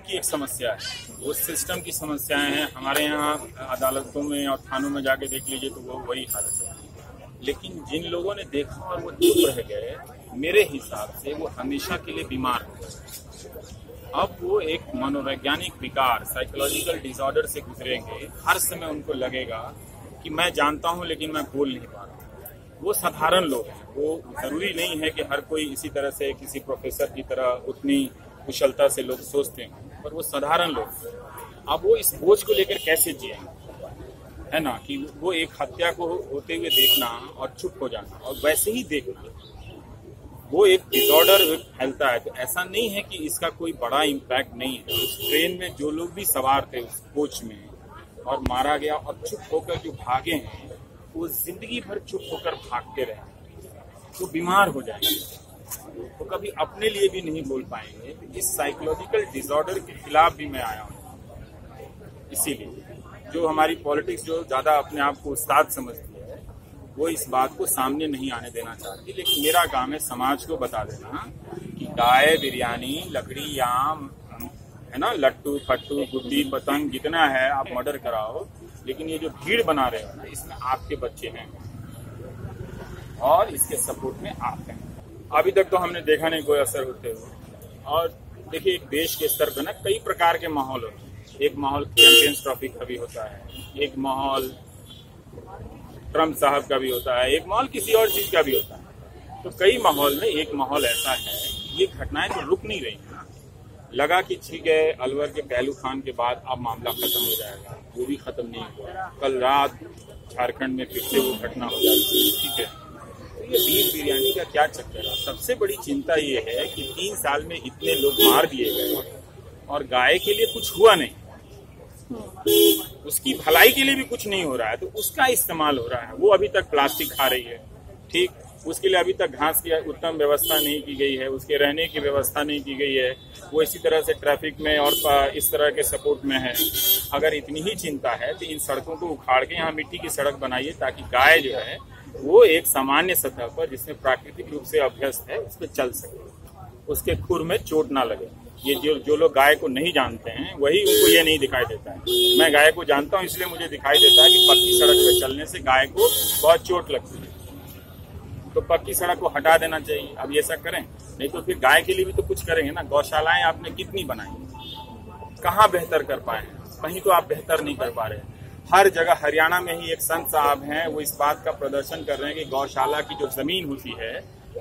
की एक समस्या है, वो सिस्टम की समस्याएं हैं। हमारे यहाँ अदालतों में और थानों में जाके देख लीजिए तो वो वही हालत है। लेकिन जिन लोगों ने देखा और वो चुप रह गए, मेरे हिसाब से वो हमेशा के लिए बीमार हो गए। अब वो एक मनोवैज्ञानिक विकार, साइकोलॉजिकल डिसऑर्डर से गुजरेंगे। हर समय उनको लगेगा कि मैं जानता हूँ लेकिन मैं बोल नहीं पा रहा। वो साधारण लोग हैं, वो जरूरी नहीं है कि हर कोई इसी तरह से किसी प्रोफेसर की तरह उतनी कुशलता से लोग सोचते हैं, पर वो साधारण लोग। अब वो इस बोझ को लेकर कैसे जिएंगे, है ना, कि वो एक हत्या को होते हुए देखना और चुप हो जाना और वैसे ही देखना, वो एक डिसऑर्डर फैलता है। तो ऐसा नहीं है कि इसका कोई बड़ा इम्पैक्ट नहीं है। उस ट्रेन में जो लोग भी सवार थे उस कोच में और मारा गया और चुप होकर जो भागे हैं, वो जिंदगी भर चुप होकर भागते रहे तो बीमार हो जाएंगे, तो कभी अपने लिए भी नहीं बोल पाएंगे। तो इस साइकोलॉजिकल डिसऑर्डर के खिलाफ भी मैं आया हूँ। इसीलिए जो हमारी पॉलिटिक्स जो ज्यादा अपने आप को उस्ताद समझती है, वो इस बात को सामने नहीं आने देना चाहती। लेकिन मेरा काम है समाज को बता देना कि गाय, बिरयानी, लकड़ी, आम, है ना, लट्टू फट्टू, गुड्डी पतंग जितना है आप मर्डर कराओ, लेकिन ये जो भीड़ बना रहे हो ना, इसमें आपके बच्चे हैं और इसके सपोर्ट में आप हैं। अभी तक तो हमने देखा नहीं कोई असर होते हुए। और देखिए, एक देश के स्तर पर ना कई प्रकार के माहौल होते हैं। एक माहौल चैंपियंस ट्रॉफी का भी होता है, एक माहौल ट्रम्प साहब का भी होता है, एक माहौल किसी और चीज का भी होता है। तो कई माहौल में एक माहौल ऐसा है, ये घटनाएं तो रुक नहीं रही। लगा कि ठीक है, अलवर के पहलू खान के बाद अब मामला खत्म हो जाएगा, वो भी खत्म नहीं हुआ। कल रात झारखंड में फिर से वो घटना हो जाती है, ठीक है। तो ये बीफ बिरयानी का क्या चक्कर है? सबसे बड़ी चिंता ये है कि 3 साल में इतने लोग मार दिए गए और गाय के लिए कुछ हुआ नहीं, उसकी भलाई के लिए भी कुछ नहीं हो रहा है, तो उसका इस्तेमाल हो रहा है। वो अभी तक प्लास्टिक खा रही है, ठीक, उसके लिए अभी तक घास की उत्तम व्यवस्था नहीं की गई है, उसके रहने की व्यवस्था नहीं की गई है। वो इसी तरह से ट्रैफिक में और इस तरह के सपोर्ट में है। अगर इतनी ही चिंता है तो इन सड़कों को उखाड़ के यहाँ मिट्टी की सड़क बनाइए, ताकि गाय जो है वो एक सामान्य सतह पर, जिसमें प्राकृतिक रूप से अभ्यस्त है, उस पर चल सके, उसके खुर में चोट ना लगे। ये जो लोग गाय को नहीं जानते हैं, वही उनको ये नहीं दिखाई देता है। मैं गाय को जानता हूँ, इसलिए मुझे दिखाई देता है कि पक्की सड़क पर चलने से गाय को बहुत चोट लगती है, तो पक्की सड़क को हटा देना चाहिए। अब ये ऐसा करें, नहीं तो फिर गाय के लिए भी तो कुछ करेंगे ना। गौशालाएं आपने कितनी बनाई, कहाँ बेहतर कर पाए हैं? कहीं तो आप बेहतर नहीं कर पा रहे। हर जगह, हरियाणा में ही एक संत साहब हैं, वो इस बात का प्रदर्शन कर रहे हैं कि गौशाला की जो जमीन होती है,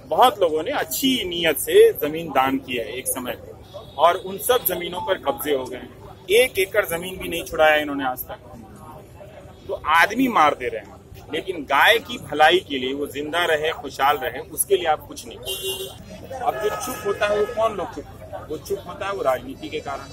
बहुत लोगों ने अच्छी नीयत से जमीन दान की है एक समय पे, और उन सब जमीनों पर कब्जे हो गए। 1 एकड़ जमीन भी नहीं छुड़ाया इन्होंने आज तक। तो आदमी मार दे रहे हैं, लेकिन गाय की भलाई के लिए, वो जिंदा रहे, खुशहाल रहे, उसके लिए आप कुछ नहीं करते। अब जो चुप होता है वो कौन लोग चुप होता है? वो चुप होता है वो राजनीति के कारण।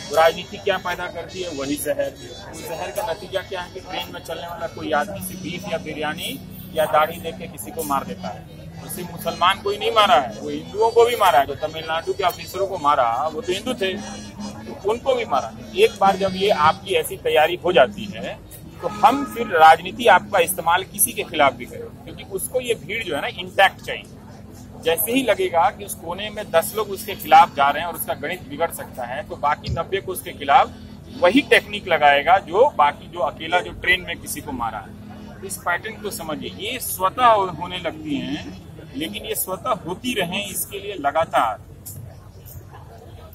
वो राजनीति क्या पैदा करती है? वही जहर। उस जहर का नतीजा क्या है कि ट्रेन में चलने वाला कोई आदमी सिर्फ बीफ या बिरयानी या दाढ़ी देख के किसी को मार देता है। उसी मुसलमान कोई नहीं मारा है, वो हिंदुओं को भी मारा है। जो तमिलनाडु के ऑफिसरों को मारा, वो तो हिंदू थे, तो उनको भी मारा। एक बार जब ये आपकी ऐसी तैयारी हो जाती है, तो हम फिर राजनीति आपका इस्तेमाल किसी के खिलाफ भी करें, क्योंकि उसको ये भीड़ जो है ना इंटैक्ट चाहिए। जैसे ही लगेगा कि उस कोने में 10 लोग उसके खिलाफ जा रहे हैं और उसका गणित बिगड़ सकता है, तो बाकी 90 को उसके खिलाफ वही टेक्निक लगाएगा जो बाकी जो अकेला जो ट्रेन में किसी को मारा है। इस पैटर्न को समझिए। ये स्वतः होने लगती हैं, लेकिन ये स्वतः होती रहें, इसके लिए लगातार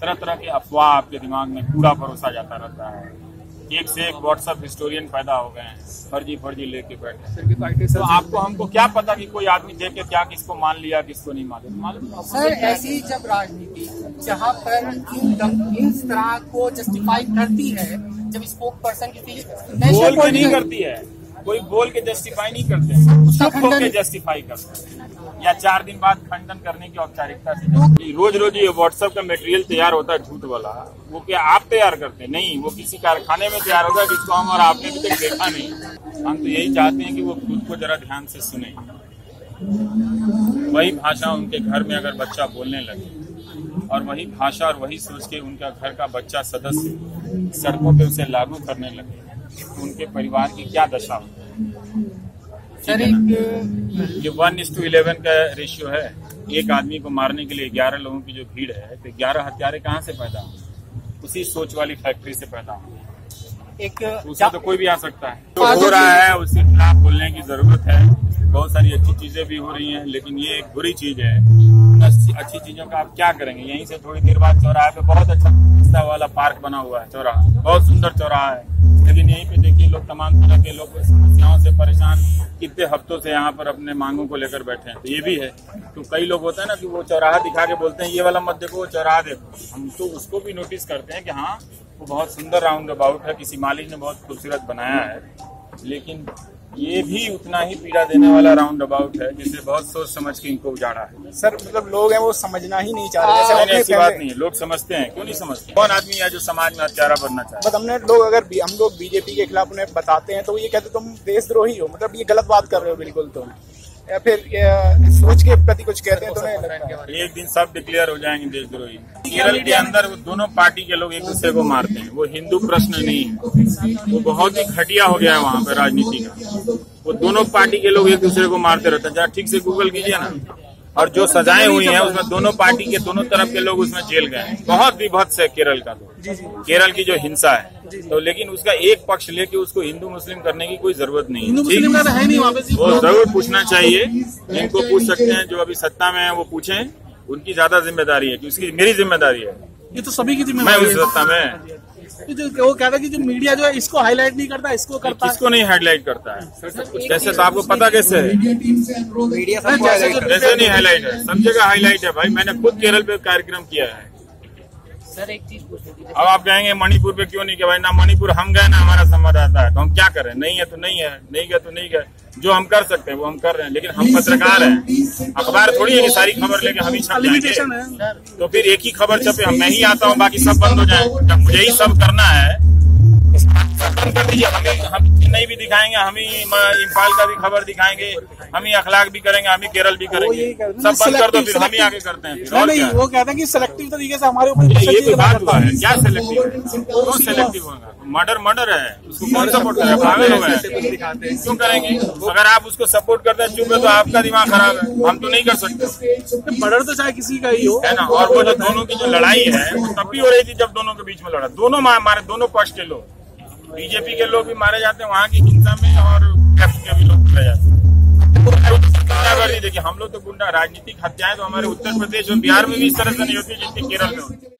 तरह तरह के अफवाह आपके दिमाग में पूरा भरोसा जाता रहता है। एक से एक व्हाट्सएप हिस्टोरियन पैदा हो गए हैं, फर्जी लेके बैठे। तो आपको हमको क्या पता कि कोई आदमी देख के क्या किसको मान लिया, किसको नहीं मालूम। सर, ऐसी जब राजनीति जहाँ पर इस तरह को जस्टिफाई करती है, जब स्पोक पर्सन की बोल के नहीं करती है, कोई बोल के जस्टिफाई नहीं करते, चुप होके जस्टिफाई करते हैं, या 4 दिन बाद खंडन करने की औपचारिकता से। रोज ये व्हाट्सएप का मटेरियल तैयार होता है झूठ वाला, वो क्या आप तैयार करते हैं? नहीं, वो किसी कारखाने में तैयार होगा जिसको हम और आपने अभी तक देखा नहीं। हम तो यही चाहते हैं कि वो खुद को जरा ध्यान से सुने। वही भाषा उनके घर में अगर बच्चा बोलने लगे, और वही भाषा और वही सोच के उनका घर का बच्चा सदस्य सड़कों पे उसे लागू करने लगे, तो उनके परिवार की क्या दशा होगी? सर, ये 1:11 का रेशियो है। एक आदमी को मारने के लिए 11 लोगों की जो भीड़ है, तो 11 हत्यारे कहाँ से पैदा हो? उसी सोच वाली फैक्ट्री से पैदा हुए। एक उसमें तो कोई भी आ सकता है। जो हो रहा है उसके खिलाफ बोलने की जरूरत है। बहुत सारी अच्छी चीजें भी हो रही हैं, लेकिन ये एक बुरी चीज है। अच्छी चीजों का आप क्या करेंगे? यहीं से थोड़ी देर बाद चौराहे पे बहुत अच्छा वाला पार्क बना हुआ है, चौराहा बहुत सुंदर चौराहा है, लेकिन यहीं पे देखिए लोग तमाम तरह के लोग समस्याओं से परेशान कितने हफ्तों से यहाँ पर अपने मांगों को लेकर बैठे हैं। तो ये भी है। तो कई लोग होते हैं ना कि वो चौराहा दिखा के बोलते हैं ये वाला मत देखो, वो चौराहा देखो। हम तो उसको भी नोटिस करते हैं कि हाँ वो बहुत सुंदर राउंड अबाउट है, किसी मालिक ने बहुत खूबसूरत बनाया है, लेकिन ये भी उतना ही पीड़ा देने वाला राउंड अबाउट है जिसे बहुत सोच समझ के इनको उजाड़ा है। सर मतलब लोग हैं वो समझना ही नहीं चाह रहे। नहीं, ऐसी बात नहीं है, लोग समझते हैं। क्यों नहीं समझते? कौन आदमी है जो समाज में हत्यारा बनना चाहे? बट हमने लोग अगर हम लोग बीजेपी के खिलाफ उन्हें बताते हैं तो ये कहते तुम देशद्रोही हो, मतलब ये गलत बात कर रहे हो बिल्कुल तुम, या फिर सोच के प्रति कुछ कहते हैं तो नहीं लगता है। एक दिन सब डिक्लेयर हो जाएंगे देशद्रोही। केरल के अंदर वो दोनों पार्टी के लोग एक दूसरे को मारते हैं। वो हिंदू प्रश्न नहीं है, वो बहुत ही घटिया हो गया है वहाँ पे राजनीति का। वो दोनों पार्टी के लोग एक दूसरे को मारते रहते हैं। जरा ठीक से गूगल कीजिए ना, और जो सजाएं हुई हैं उसमें दोनों पार्टी के दोनों तरफ के लोग उसमें जेल गए हैं। बहुत विभत्स है केरल का, तो केरल की जो हिंसा है तो, लेकिन उसका एक पक्ष लेके उसको हिंदू मुस्लिम करने की कोई जरूरत नहीं है। वो जरूर पूछना चाहिए, इनको पूछ सकते हैं, जो अभी सत्ता में है वो पूछें, उनकी ज्यादा जिम्मेदारी है कि उसकी मेरी जिम्मेदारी है। ये तो सभी की जिम्मेदारी है। मैं उस सत्ता में वो कहता है कि जो मीडिया जो है इसको हाईलाइट नहीं करता, इसको करता है। किसको नहीं हाईलाइट करता है? कैसे? तो आपको पता कैसे है? कैसे नहीं हाईलाइट है? सब जगह हाईलाइट है भाई। मैंने खुद केरल पे कार्यक्रम किया है। सर एक चीज अब आप कहेंगे मणिपुर पे क्यों नहीं किया? भाई ना मणिपुर हम गए ना हमारा संवाददाता है, तो हम क्या करें? नहीं है तो नहीं है, नहीं गए तो नहीं गए। जो हम कर सकते हैं वो हम कर रहे हैं, लेकिन हम पत्रकार हैं। अखबार थोड़ी है कि सारी खबर लेके हम ही छप जाएंगे। तो फिर एक ही खबर छपे, मैं ही आता हूँ बाकी सब बंद हो जाए। जब मुझे ही सब करना है बंद कर दीजिए। हम चेन्नई भी दिखाएंगे, हम ही इम्फाल का भी खबर दिखाएंगे, हम ही अखलाक भी करेंगे, हम ही केरल भी करेंगे। सब बंद कर दो, फिर हम ही आगे करते हैं। नहीं, वो कहते हैं कि सिलेक्टिव तरीके से हमारे ऊपर ये तो बात हुआ है। क्या सिलेक्टिव है? कौन सिलेक्टिव होगा? मर्डर है, उसको कौन सपोर्ट करेगा? पागल हो गए? क्यों करेंगे? अगर आप उसको सपोर्ट करते हैं चुप है तो आपका दिमाग खराब है। हम तो नहीं कर सकते। मर्डर तो चाहे किसी का ही हो, है ना। और वो जो दोनों की जो लड़ाई है वो तब भी हो रही थी जब दोनों के बीच में लड़ा। दोनों मारे, दोनों पक्ष के लोग, बीजेपी के लोग भी मारे जाते हैं वहाँ की हिंसा में, और के भी लोग मारे जाते हैं। देखिए हम लोग तो गुंडा राजनीतिक हत्याएं तो हमारे उत्तर प्रदेश और बिहार में भी इस तरह से नहीं होती जितनी केरल में होती।